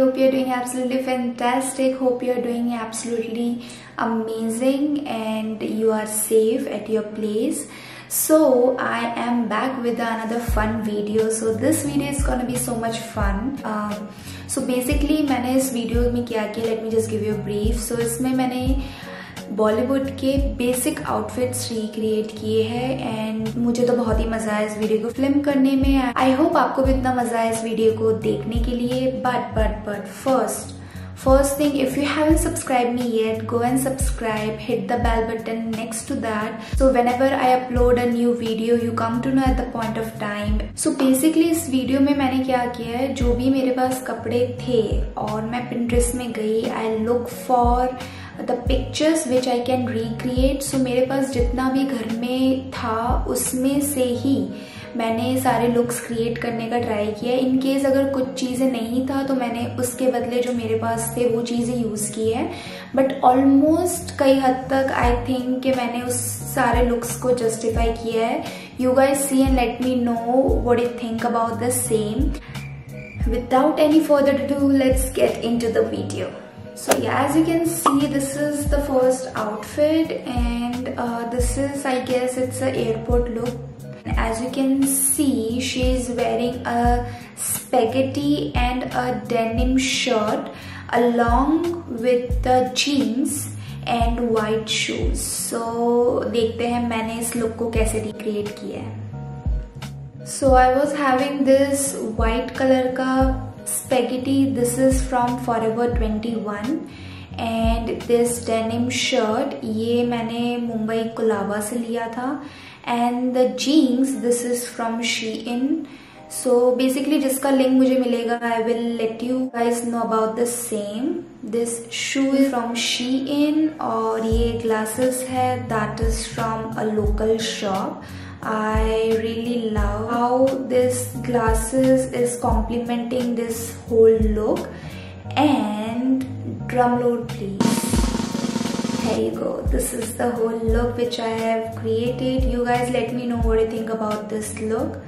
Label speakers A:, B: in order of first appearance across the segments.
A: hope you're doing absolutely fantastic. Hope you're doing absolutely amazing and you are safe at your place. So I am back with another fun video. So this video is gonna be so much fun. So basically मैंने इस video में क्या किया, let me just give you a brief. So इसमें मैंने बॉलीवुड के basic outfits recreate किए हैं एंड मुझे तो बहुत ही मजा आया इस वीडियो को फिल्म करने में. आई होप आपको भी इतना मजा आया इस वीडियो को देखने के लिए. But first thing, if you haven't subscribed me yet, go and subscribe, hit the bell button next to that, so whenever I upload a new video you come to know at the point of time. So basically इस video में मैंने क्या किया है, जो भी मेरे पास कपड़े थे और मैं Pinterest में गई, I look for the pictures which I can recreate. So मेरे पास जितना भी घर में था उसमें से ही मैंने सारे लुक्स क्रिएट करने का ट्राई किया. इन केस अगर कुछ चीज़ें नहीं था तो मैंने उसके बदले जो मेरे पास थे वो चीज़ें यूज़ की है. बट ऑलमोस्ट कई हद तक आई थिंक कि मैंने उस सारे लुक्स को जस्टिफाई किया है. You guys see and let me know what you think about the same. Without any further ado, let's get into the video. So yeah, as you can see, this is the first outfit and this is, I guess it's an airport look. As you can see, she is wearing a spaghetti and a denim shirt along with the jeans and white shoes. So देखते हैं मैंने इस look को कैसे recreate किया है. So I was having this white color का spaghetti. This is from Forever 21 and this denim shirt ये मैंने मुंबई कुलाबा से लिया था. And the jeans, this is from Shein. So basically जिसका लिंक मुझे मिलेगा I will let you guys know about the same. This shoe is from Shein और ये glasses है that is from a local shop. I really love how this glasses is complementing this whole look. And drum roll please. There you go. This is the whole look which I have created. You guys let me know what you think about this look.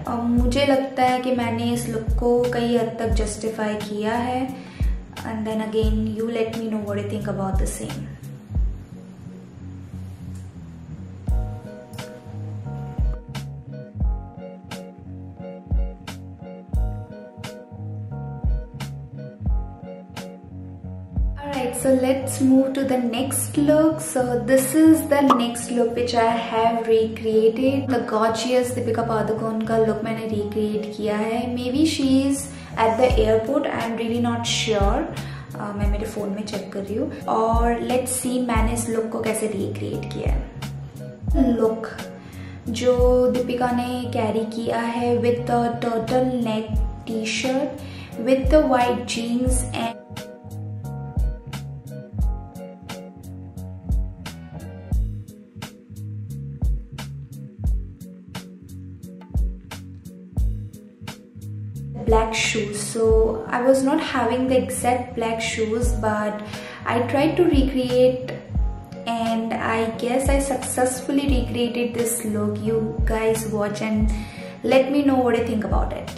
A: मुझे लगता है कि मैंने इस look को कई हद तक जस्टिफाई किया है. And then again you let me know what you think about the same. Alright, so let's move to the next look. So this is the next look which I have recreated. The gorgeous Deepika Padukone का look मैंने recreate किया है. Maybe she is at the airport. I am really not sure. मैं मेरे phone में check कर रही हूँ. और let's see मैंने इस look को कैसे recreate किया है. Look जो दीपिका ने कैरी किया है with the turtleneck t-shirt with the white jeans and black shoes. So I was not having the exact black shoes but I tried to recreate and I guess I successfully recreated this look. You guys watch and let me know what you think about it.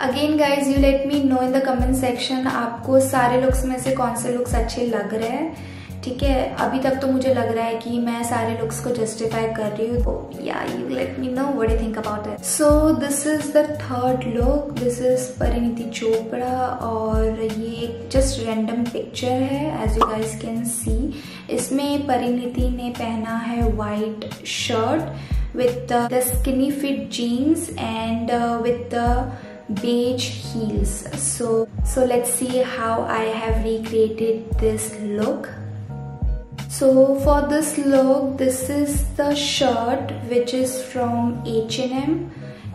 A: Again guys you let me no in the comment section आपको सारे looks में से कौन से looks अच्छे लग रहे हैं. ठीक है, अभी तक तो मुझे लग रहा है कि मैं सारे लुक्स को जस्टिफाई कर रही हूँ. तो या you let me know what you think about it. So this is the third look. This is Parineeti Chopra और ये जस्ट रैंडम पिक्चर है. As you guys can see इसमें परिणीति ने पहना है white shirt with the skinny fit jeans and with the beige heels. So let's see how I have recreated this look. So for this look, this is the shirt which is from H&M.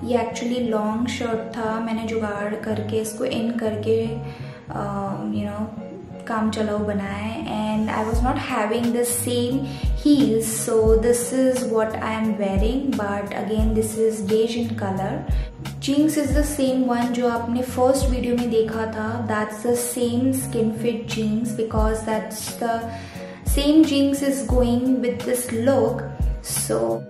A: ये actually long shirt था. मैंने जुगाड़ करके इसको इन करके काम चलाऊ बनाया है and I was not having the same heels, so this is what I am wearing, but again this is beige in color. Jeans is the same one जो आपने first video में देखा था. That's the same skin fit jeans because that's the same jeans is going with this look. So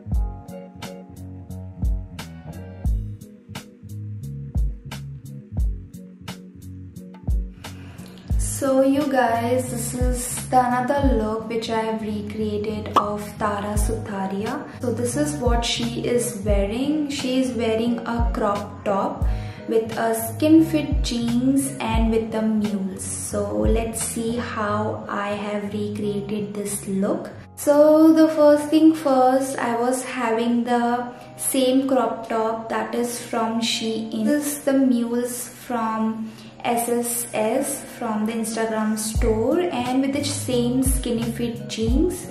A: you guys, this is the another look which I have recreated of Tara Sutaria. So this is what she is wearing. She is wearing a crop top with a skin fit jeans and with the mules. So let's see how I have recreated this look. So the first thing first, I was having the same crop top that is from Shein. This is the mules from SSS from the Instagram store and with the same skinny fit jeans.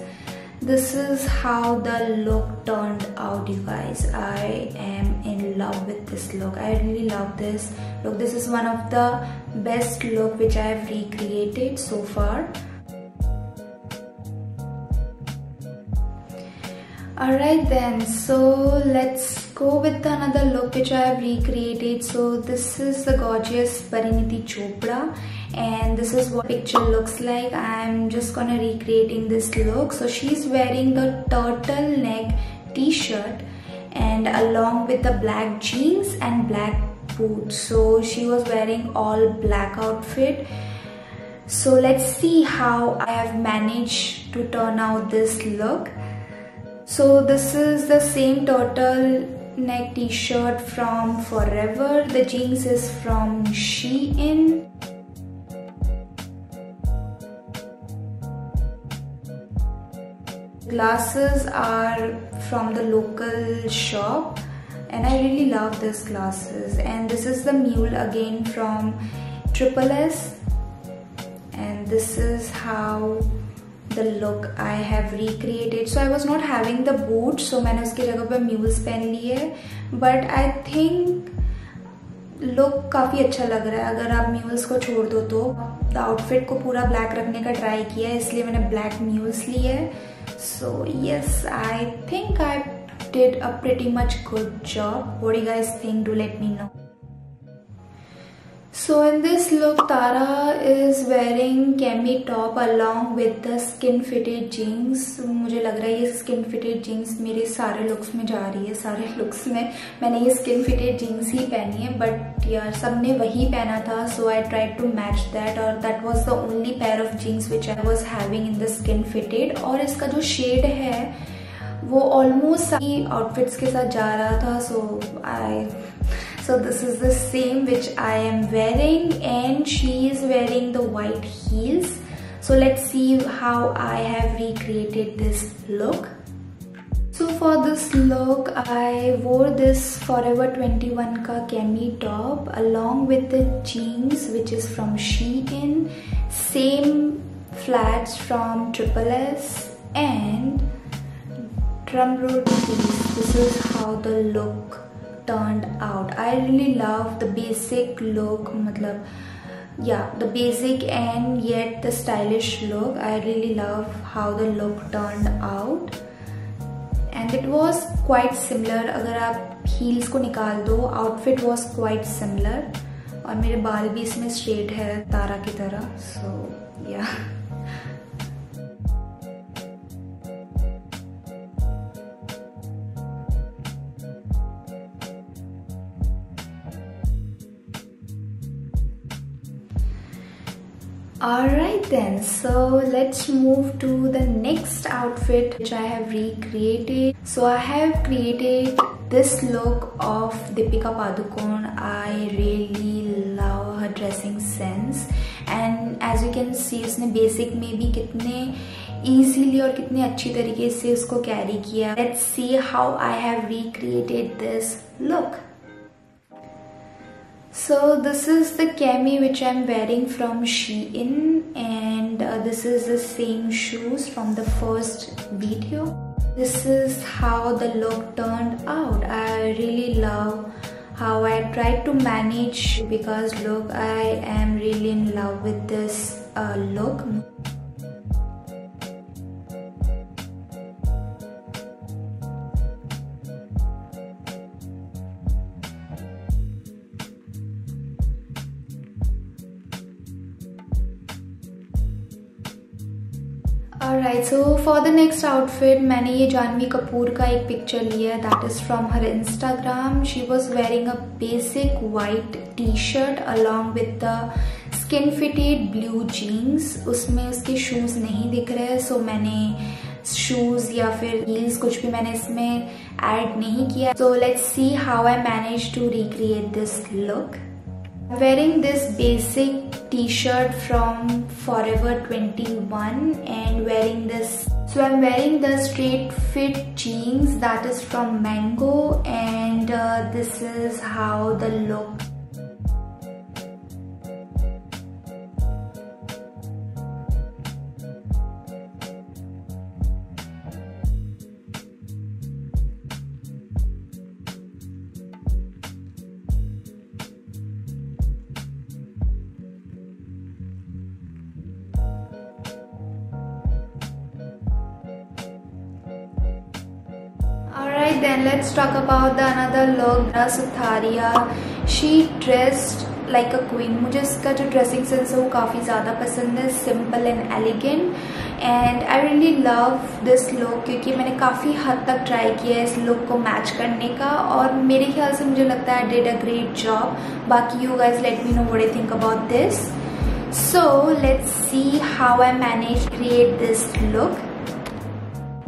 A: This is how the look turned out, you guys. I am in love with this look. I really love this look. This is one of the best look which I have recreated so far. Alright then, so let's go with another look which I have recreated. So this is the gorgeous Pariniti Chopra and this is what picture looks like. I'm just gonna recreating this look. So she's wearing the turtleneck t-shirt and along with the black jeans and black boots. So she was wearing all black outfit. So let's see how I have managed to turn out this look. So this is the same turtleneck t-shirt from Forever. The jeans is from Shein. Glasses are from the local shop and I really love these glasses. And this is the mule again from Triple S. And this is how the look I have recreated. So I was not having the boots, so मैंने उसकी जगह पे mules पहन लिए. But I think look काफ़ी अच्छा लग रहा है. अगर आप mules को छोड़ दो तो outfit को पूरा black रखने का try किया है, इसलिए मैंने black mules लिए. So yes, I think I did a pretty much good job. What do you guys think? Do let me know. So in this look, Tara is wearing cami top along with the skin fitted jeans. मुझे लग रहा है ये skin fitted jeans मेरे सारे looks में जा रही है. सारे looks में मैंने ये skin fitted jeans ही पहनी है, but यार सबने वही पहना था, so I tried to match that और that was the only pair of jeans which I was having in the skin fitted. और इसका जो shade है वो almost सारी outfits के साथ जा रहा था, so this is the same which I am wearing and she is wearing the white heels. So let's see how I have recreated this look. So for this look, I wore this Forever 21 ka cami top along with the jeans which is from Shein, same flats from Triple S and drumroll please. This is how the look turned out. I really love the basic look, the basic and yet the stylish look. I really love how the look turned out and it was quite similar. अगर आप heels को निकाल दो, outfit was quite similar और मेरे बाल भी इसमें straight है तारा की तरह. So yeah. Alright then, so let's move to the next outfit which I have recreated. So I have created this look of Deepika Padukone. I really love her dressing sense and as you can see उसने basic में भी कितने easily और कितने अच्छी तरीके से उसको carry किया. Let's see how I have recreated this look. So this is the cami which I'm wearing from Shein and this is the same shoes from the first video. This is how the look turned out. I really love how I tried to manage because look, I am really in love with this look. Alright, so for the next outfit, मैंने ये जानवी कपूर का एक picture लिया है. That is from her Instagram. She was wearing a basic white t-shirt along with the skin fitted blue jeans. उसमें उसके shoes नहीं दिख रहे, so मैंने shoes या फिर heels कुछ भी मैंने इसमें add नहीं किया. So let's see how I managed to recreate this look. Wearing this basic t-shirt from Forever 21 and wearing this, so I'm wearing the straight fit jeans that is from Mango, and this is how the look. Alright, then let's talk about the another look. Sutharia, she dressed like a queen. मुझे इसका जो dressing sense है वो काफ़ी ज़्यादा पसंद है. Simple and elegant, and I really love this look क्योंकि मैंने काफ़ी हद तक try किया है इस look को match करने का, और मेरे ख्याल से मुझे लगता है I did a great job. बाकी you guys let me know what you think about this. So let's see how I managed to create this look.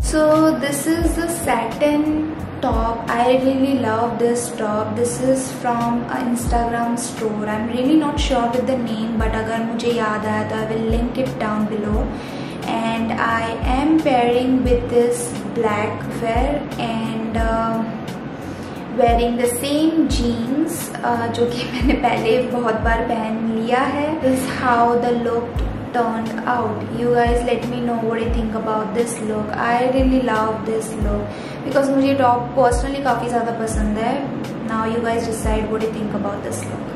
A: So this is the satin top. I really love this top. This is from an Instagram store. I'm really not sure with the name, but अगर मुझे याद आया तो I will link it down below. And I am pairing with this black wear and wearing the same jeans जो कि मैंने पहले बहुत बार पहन लिया है. This is how the look turned out. You guys let me know what you think about this look. I really love this look because मुझे top personally काफ़ी ज़्यादा पसंद है. Now you guys decide what you think about this look.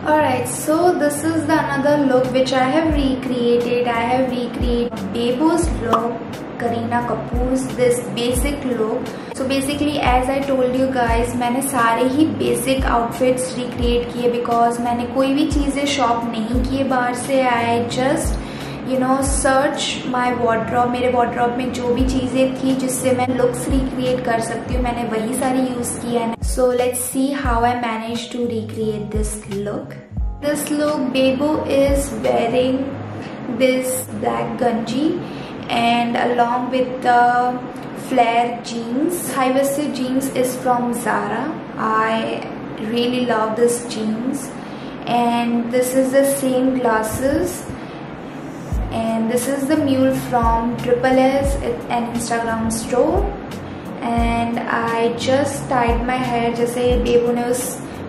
A: Alright, so this is the another look which I have recreated. I have recreated Bebo's look, Kareena Kapoor's this basic look. So basically as I told you guys, मैंने सारे ही basic outfits recreate किए because मैंने कोई भी चीज़ें shop नहीं किए बाहर से. I just search my wardrobe. मेरे wardrobe में जो भी चीज़ें थी जिससे मैं looks recreate कर सकती हूँ, मैंने वही सारी use किया है. So let's see how I managed to recreate this look. This look, Bebo is wearing this black ganji and along with the flare jeans. High-waisted jeans is from Zara. I really love this jeans, and this is the same glasses. And this is the mule from Triple S, it's an Instagram store. And I just tied my hair जैसे बेबो ने उस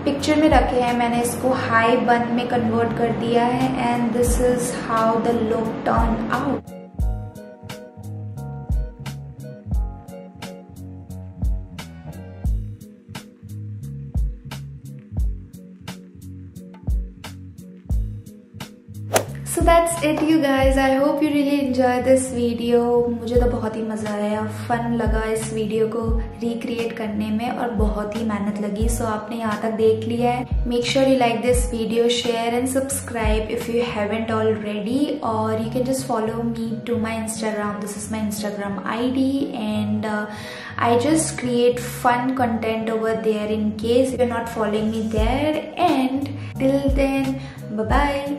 A: picture में रखे हैं, मैंने इसको high बन में कन्वर्ट कर दिया है. And this is how the look turned out. So that's it you guys. I hope you really enjoyed this video. मुझे तो बहुत ही मज़ा आया, फन लगा इस वीडियो को रिक्रिएट करने में और बहुत ही मेहनत लगी. सो आपने यहाँ तक देख लिया है. Make sure you like this video, share and subscribe if you haven't already, or you can just follow me to my Instagram. This is my Instagram ID, and I just create fun content over there in case you're not following me there. And till then, bye bye.